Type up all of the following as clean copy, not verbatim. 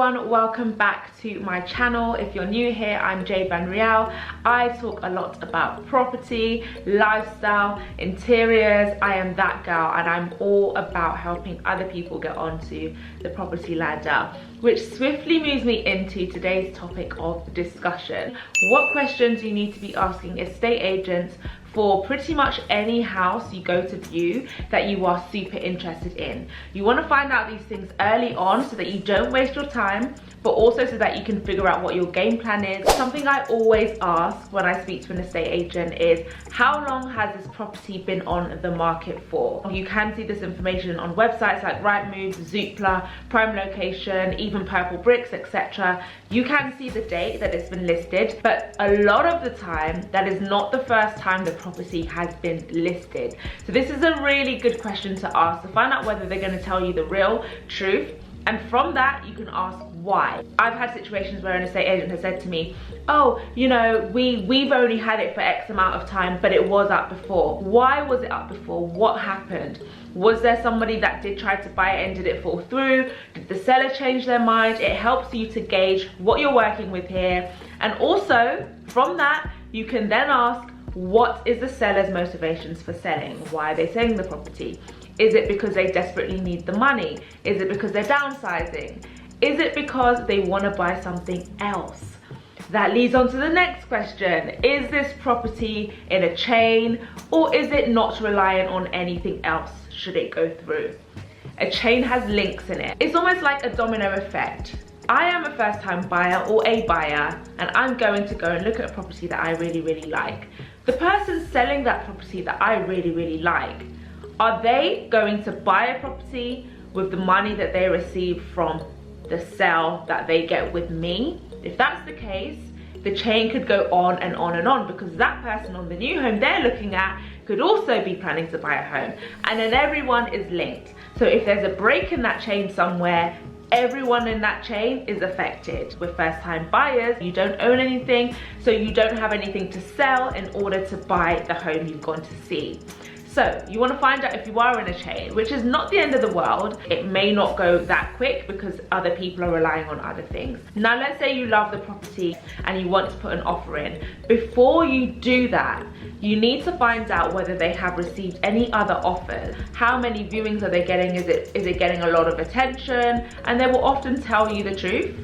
everyone, welcome back to my channel. If you're new here, I'm Jade Vanriel. I talk a lot about property, lifestyle, interiors. I am that girl, and I'm all about helping other people get onto the property ladder, which swiftly moves me into today's topic of discussion. What questions you need to be asking estate agents for pretty much any house you go to view that you are super interested in. You want to find out these things early on so that you don't waste your time, but also so that you can figure out what your game plan is. Something I always ask when I speak to an estate agent is, how long has this property been on the market for? You can see this information on websites like Rightmove, Zoopla, Prime Location, even Purple Bricks, etc. You can see the date that it's been listed, but a lot of the time that is not the first time the property has been listed. So this is a really good question to ask to find out whether they're going to tell you the real truth, and from that you can ask why. I've had situations where an estate agent has said to me, oh, you know, we've only had it for X amount of time, but it was up before. Why was it up before? What happened? Was there somebody that did try to buy it and did it fall through? Did the seller change their mind? It helps you to gauge what you're working with here, and also from that you can then ask, what is the seller's motivations for selling? Why are they selling the property? Is it because they desperately need the money? Is it because they're downsizing? Is it because they want to buy something else? That leads on to the next question. Is this property in a chain, or is it not reliant on anything else should it go through? A chain has links in it. It's almost like a domino effect. I am a first-time buyer or a buyer, and I'm going to go and look at a property that I really like. The person selling that property that I really like, are they going to buy a property with the money that they receive from the sale that they get with me? If that's the case, the chain could go on and on and on, because that person on the new home they're looking at could also be planning to buy a home, and then everyone is linked. So if there's a break in that chain somewhere, everyone in that chain is affected. With first-time buyers, you don't own anything, so you don't have anything to sell in order to buy the home you've gone to see. So you want to find out if you are in a chain, which is not the end of the world. It may not go that quick because other people are relying on other things. Now let's say you love the property and you want to put an offer in. Before you do that, you need to find out whether they have received any other offers. How many viewings are they getting? Is it getting a lot of attention? And they will often tell you the truth.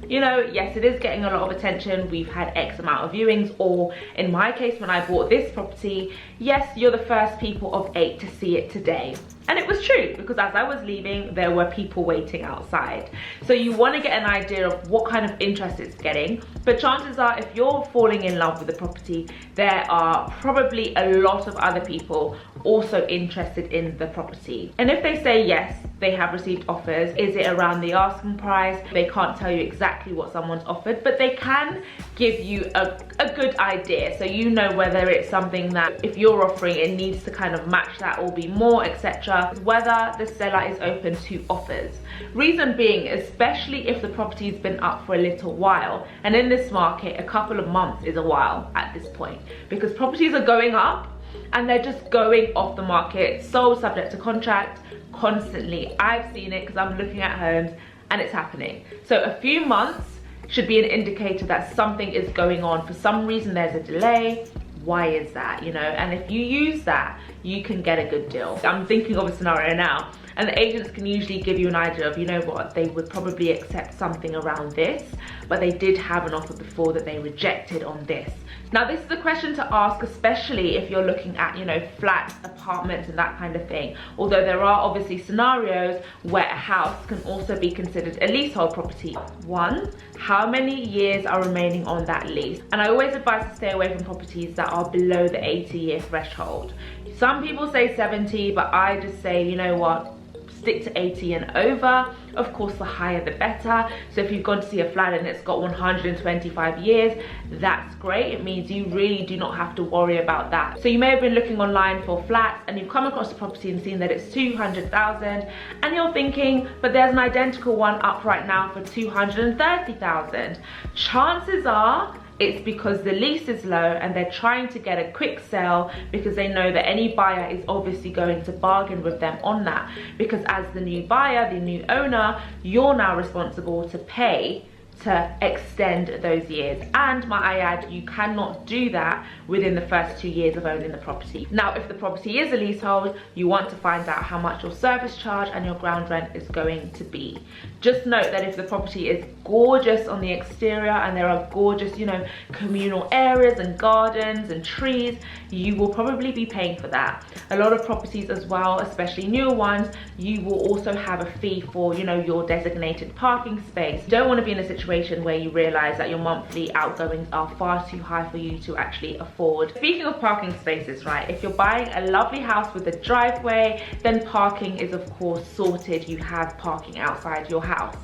You know, yes, it is getting a lot of attention. We've had X amount of viewings, or in my case, when I bought this property, yes, you're the first people of 8 to see it today. And it was true, because as I was leaving, there were people waiting outside. So you want to get an idea of what kind of interest it's getting. But chances are, if you're falling in love with the property, there are probably a lot of other people also interested in the property. And if they say yes, they have received offers, is it around the asking price? They can't tell you exactly what someone's offered, but they can give you a good idea. So you know whether it's something that if you're offering, it needs to kind of match that or be more, etc. Whether the seller is open to offers. Reason being, especially if the property's been up for a little while, and in this market, a couple of months is a while at this point, because properties are going up and they're just going off the market, sold subject to contract constantly. I've seen it because I'm looking at homes and it's happening. So a few months should be an indicator that something is going on. For some reason there's a delay. Why is that, you know? And if you use that, you can get a good deal. I'm thinking of a scenario now, and the agents can usually give you an idea of, you know what, they would probably accept something around this, but they did have an offer before that they rejected on this. Now this is a question to ask, especially if you're looking at, you know, flats, apartments and that kind of thing. Although there are obviously scenarios where a house can also be considered a leasehold property. 1, how many years are remaining on that lease? And I always advise to stay away from properties that are below the 80-year threshold. Some people say 70, but I just say, you know what, stick to 80 and over. Of course, the higher the better. So if you've gone to see a flat and it's got 125 years, that's great. It means you really do not have to worry about that. So you may have been looking online for flats and you've come across a property and seen that it's 200,000, and you're thinking, but there's an identical one up right now for 230,000. Chances are it's because the lease is low and they're trying to get a quick sale, because they know that any buyer is obviously going to bargain with them on that, because as the new buyer, the new owner, you're now responsible to pay to extend those years. And might I add, you cannot do that within the first 2 years of owning the property. Now, if the property is a leasehold, you want to find out how much your service charge and your ground rent is going to be. Just note that if the property is gorgeous on the exterior and there are gorgeous, you know, communal areas and gardens and trees, you will probably be paying for that. A lot of properties as well, especially newer ones, you will also have a fee for, you know, your designated parking space. You don't want to be in a situation where you realize that your monthly outgoings are far too high for you to actually afford. Speaking of parking spaces, right, if you're buying a lovely house with a driveway, then parking is of course sorted. You have parking outside your house.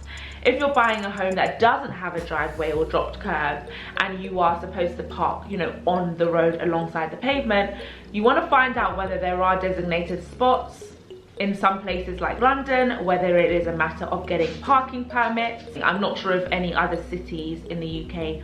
If you're buying a home that doesn't have a driveway or dropped curb, and you are supposed to park, you know, on the road alongside the pavement, you want to find out whether there are designated spots in some places like London, whether it is a matter of getting parking permits. I'm not sure if any other cities in the UK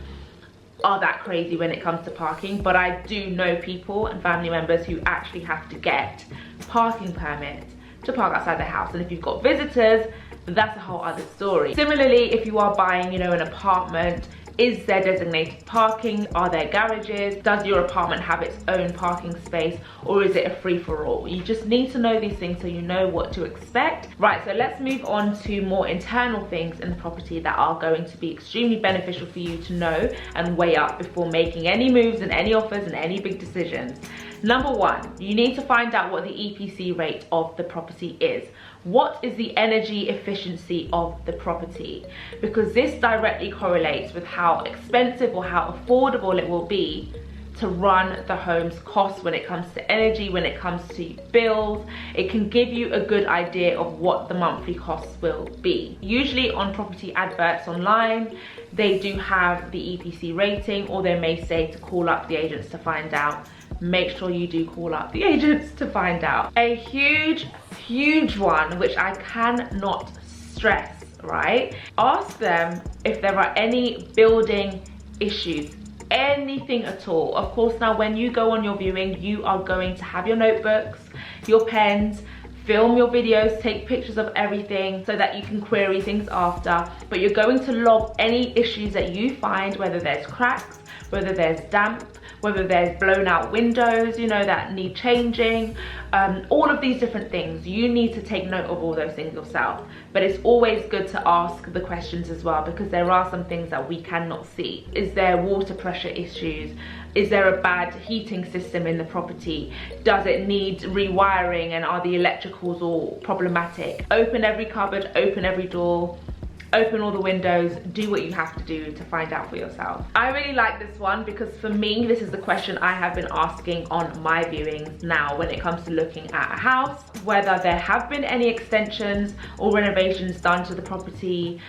are that crazy when it comes to parking, but I do know people and family members who actually have to get parking permits to park outside their house. And if you've got visitors, that's a whole other story. Similarly, if you are buying, you know, an apartment, is there designated parking? Are there garages? Does your apartment have its own parking space, or is it a free-for-all? You just need to know these things so you know what to expect. Right, so let's move on to more internal things in the property that are going to be extremely beneficial for you to know and weigh up before making any moves and any offers and any big decisions. Number one, you need to find out what the EPC rate of the property is. What is the energy efficiency of the property? Because this directly correlates with how expensive or how affordable it will be to run the home's costs when it comes to energy, when it comes to bills. It can give you a good idea of what the monthly costs will be. Usually on property adverts online, they do have the EPC rating, or they may say to call up the agents to find out. Make sure you do call up the agents to find out. A huge one, which I cannot stress, right? Ask them if there are any building issues, anything at all. Of course, now when you go on your viewing, you are going to have your notebooks, your pens, film your videos, take pictures of everything so that you can query things after. But you're going to log any issues that you find, whether there's cracks, whether there's damp, whether there's blown out windows, you know, that need changing, all of these different things. You need to take note of all those things yourself. But it's always good to ask the questions as well, because there are some things that we cannot see. Is there water pressure issues? Is there a bad heating system in the property? Does it need rewiring, and are the electricals all problematic? Open every cupboard, open every door, open all the windows, do what you have to do to find out for yourself. I really like this one because for me, this is the question I have been asking on my viewings now when it comes to looking at a house, whether there have been any extensions or renovations done to the property.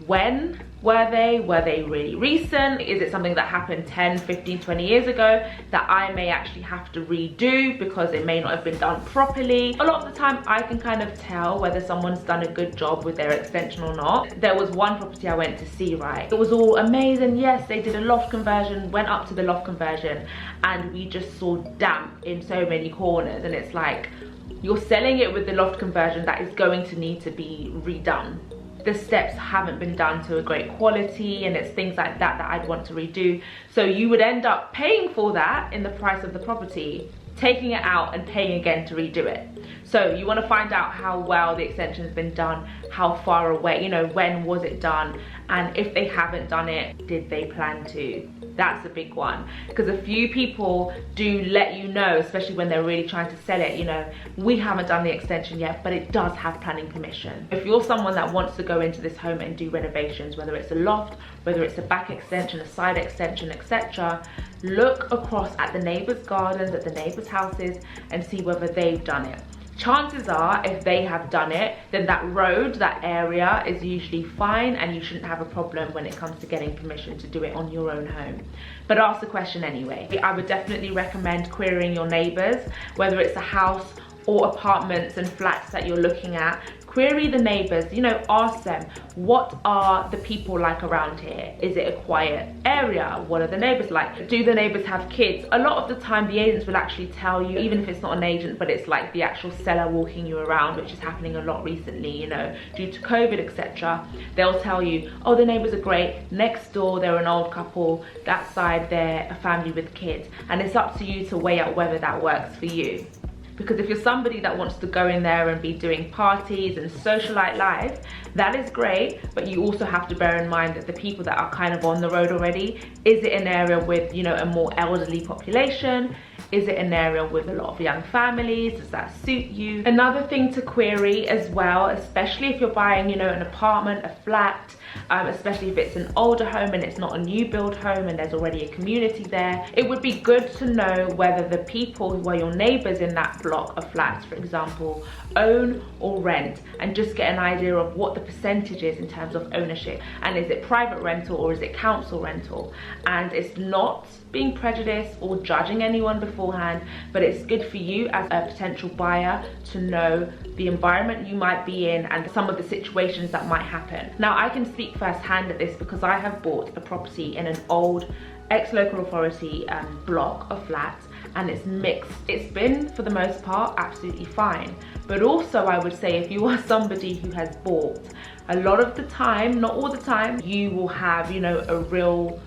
When were they really recent? Is it something that happened 10, 15, 20 years ago that I may actually have to redo because it may not have been done properly? A lot of the time I can kind of tell whether someone's done a good job with their extension or not. There was one property I went to see, right? It was all amazing. Yes, they did a loft conversion, went up to the loft conversion, and we just saw damp in so many corners, and it's like, you're selling it with the loft conversion that is going to need to be redone. The steps haven't been done to a great quality, and it's things like that that I'd want to redo. So you would end up paying for that in the price of the property, taking it out and paying again to redo it. So you want to find out how well the extension's been done, how far away, you know, when was it done, and if they haven't done it, did they plan to? That's a big one, because a few people do let you know, especially when they're really trying to sell it, you know, we haven't done the extension yet, but it does have planning permission. If you're someone that wants to go into this home and do renovations, whether it's a loft, whether it's a back extension, a side extension, etc., look across at the neighbours' gardens, at the neighbours' houses, and see whether they've done it. Chances are, if they have done it, then that road, that area is usually fine, and you shouldn't have a problem when it comes to getting permission to do it on your own home. But ask the question anyway. I would definitely recommend querying your neighbours, whether it's a house or apartments and flats that you're looking at. Query the neighbours, you know, ask them, what are the people like around here? Is it a quiet area? What are the neighbours like? Do the neighbours have kids? A lot of the time the agents will actually tell you, even if it's not an agent, but it's like the actual seller walking you around, which is happening a lot recently, you know, due to COVID, etc. They'll tell you, oh, the neighbours are great. Next door, they're an old couple. That side, they're a family with kids. And it's up to you to weigh out whether that works for you. Because if you're somebody that wants to go in there and be doing parties and socialite life, that is great, but you also have to bear in mind that the people that are kind of on the road already, is it an area with, you know, a more elderly population? Is it an area with a lot of young families? Does that suit you? Another thing to query as well, especially if you're buying, you know, an apartment, a flat, especially if it's an older home and it's not a new build home and there's already a community there, it would be good to know whether the people who are your neighbours in that block of flats, for example, own or rent, and just get an idea of what the percentage is in terms of ownership, and is it private rental or is it council rental. And it's not being prejudiced or judging anyone beforehand, but it's good for you as a potential buyer to know the environment you might be in and some of the situations that might happen. Now, I can speak firsthand at this because I have bought a property in an old ex-local authority block of flats, and it's mixed. It's been, for the most part, absolutely fine. But also, I would say, if you are somebody who has bought, a lot of the time, not all the time, you will have, you know, a real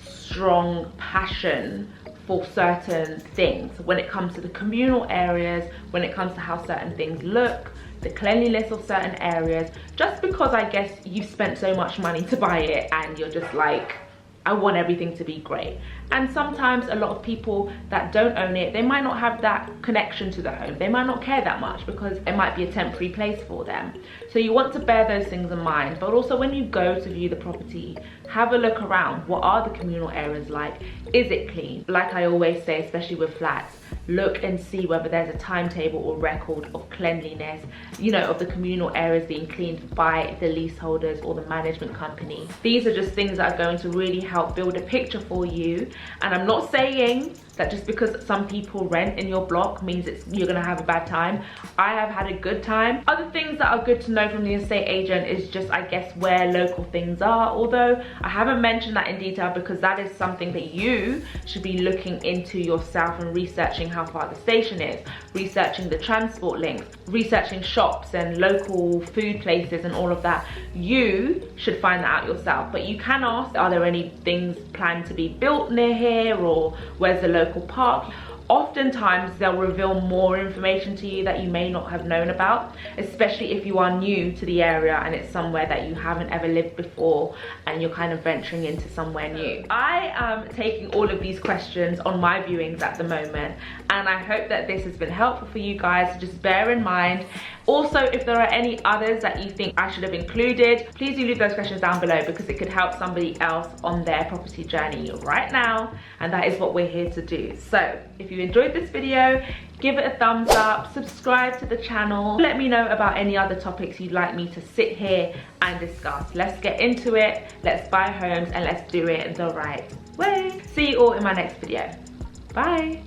strong passion for certain things when it comes to the communal areas, when it comes to how certain things look, the cleanliness of certain areas, just because I guess you've spent so much money to buy it and you're just like, I want everything to be great. And sometimes a lot of people that don't own it, they might not have that connection to the home. They might not care that much because it might be a temporary place for them. So you want to bear those things in mind. But also when you go to view the property, have a look around. What are the communal areas like? Is it clean? Like I always say, especially with flats, look and see whether there's a timetable or record of cleanliness, you know, of the communal areas being cleaned by the leaseholders or the management company. These are just things that are going to really help build a picture for you. And I'm not saying that just because some people rent in your block means you're gonna have a bad time. I have had a good time. Other things that are good to know from the estate agent is just, I guess, where local things are, although I haven't mentioned that in detail because that is something that you should be looking into yourself and researching how far the station is, researching the transport links, researching shops and local food places and all of that. You should find that out yourself, but you can ask, are there any things planned to be built near here, or where's the local park? Oftentimes they'll reveal more information to you that you may not have known about, especially if you are new to the area and it's somewhere that you haven't ever lived before and you're kind of venturing into somewhere new. I am taking all of these questions on my viewings at the moment, and I hope that this has been helpful for you guys. Just bear in mind. Also, if there are any others that you think I should have included, please do leave those questions down below because it could help somebody else on their property journey right now, and that is what we're here to do. So if you enjoyed this video, give it a thumbs up, subscribe to the channel, let me know about any other topics you'd like me to sit here and discuss. Let's get into it, let's buy homes, and let's do it the right way. See you all in my next video. Bye.